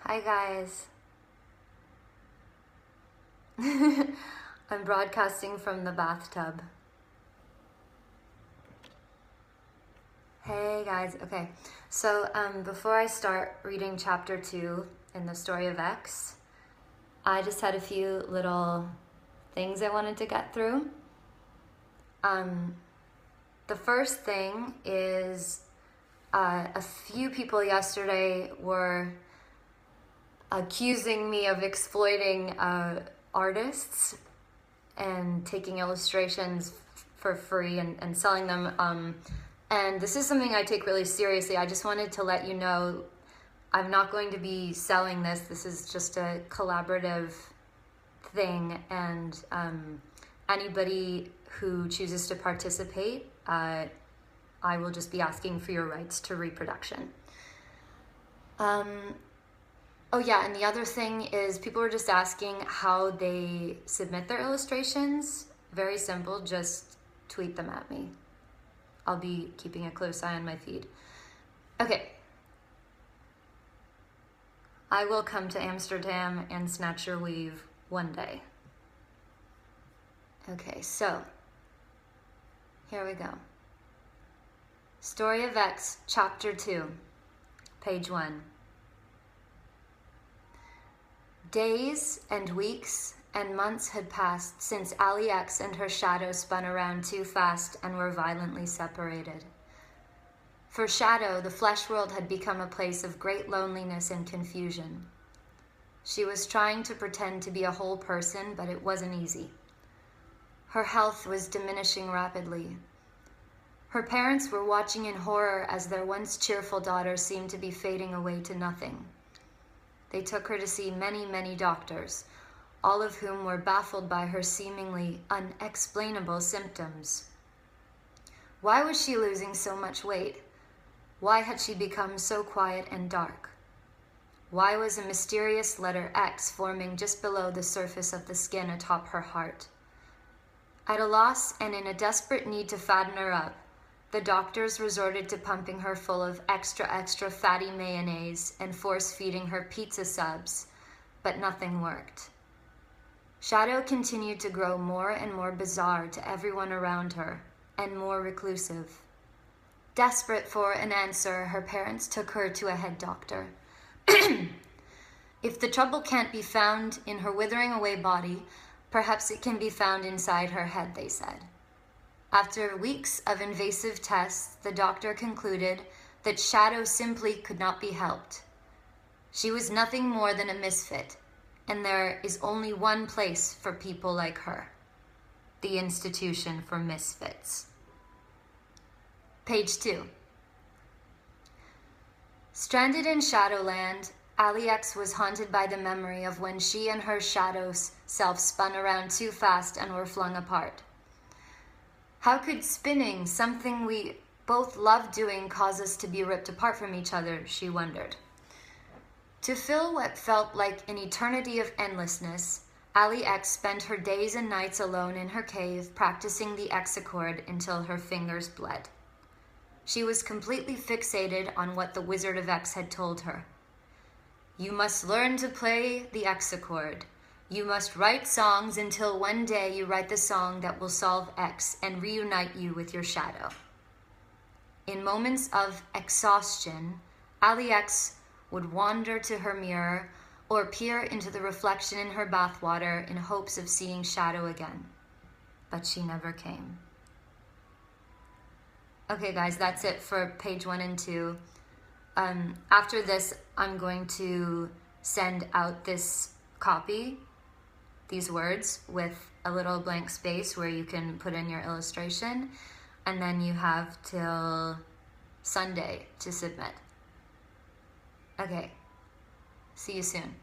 Hi guys. I'm broadcasting from the bathtub. Hey guys, okay. So before I start reading chapter 2 in the story of X, I just had a few little things I wanted to get through. The first thing is a few people yesterday were accusing me of exploiting artists and taking illustrations for free and selling them. And this is something I take really seriously. I just wanted to let you know I'm not going to be selling this. This is just a collaborative thing, and anybody who chooses to participate, I will just be asking for your rights to reproduction. Oh yeah, and the other thing is people were just asking how they submit their illustrations. Very simple, just tweet them at me. I'll be keeping a close eye on my feed. Okay. I will come to Amsterdam and snatch your weave one day. Okay, so here we go. Story of X, Chapter 2, page 1. Days and weeks and months had passed since Allie X and her Shadow spun around too fast and were violently separated. For Shadow, the flesh world had become a place of great loneliness and confusion. She was trying to pretend to be a whole person, but it wasn't easy. Her health was diminishing rapidly. Her parents were watching in horror as their once cheerful daughter seemed to be fading away to nothing. They took her to see many, many doctors, all of whom were baffled by her seemingly unexplainable symptoms. Why was she losing so much weight? Why had she become so quiet and dark? Why was a mysterious letter X forming just below the surface of the skin atop her heart? At a loss and in a desperate need to fatten her up, the doctors resorted to pumping her full of extra fatty mayonnaise and force-feeding her pizza subs, but nothing worked. Shadow continued to grow more and more bizarre to everyone around her, and more reclusive. Desperate for an answer, her parents took her to a head doctor. If the trouble can't be found in her withering away body, perhaps it can be found inside her head, they said. After weeks of invasive tests, the doctor concluded that Shadow simply could not be helped. She was nothing more than a misfit, and there is only one place for people like her: the Institution for Misfits. Page 2. Stranded in Shadowland, Allie X was haunted by the memory of when she and her shadow self spun around too fast and were flung apart. How could spinning, something we both loved doing, cause us to be ripped apart from each other, she wondered. To fill what felt like an eternity of endlessness, Allie X spent her days and nights alone in her cave, practicing the X chord until her fingers bled. She was completely fixated on what the Wizard of X had told her. You must learn to play the X chord. You must write songs until one day you write the song that will solve X and reunite you with your shadow. In moments of exhaustion, Allie X would wander to her mirror or peer into the reflection in her bathwater in hopes of seeing Shadow again. But she never came. Okay guys, that's it for page 1 and 2. After this, I'm going to send out this copy, these words, with a little blank space where you can put in your illustration, and then you have till Sunday to submit. Okay, see you soon.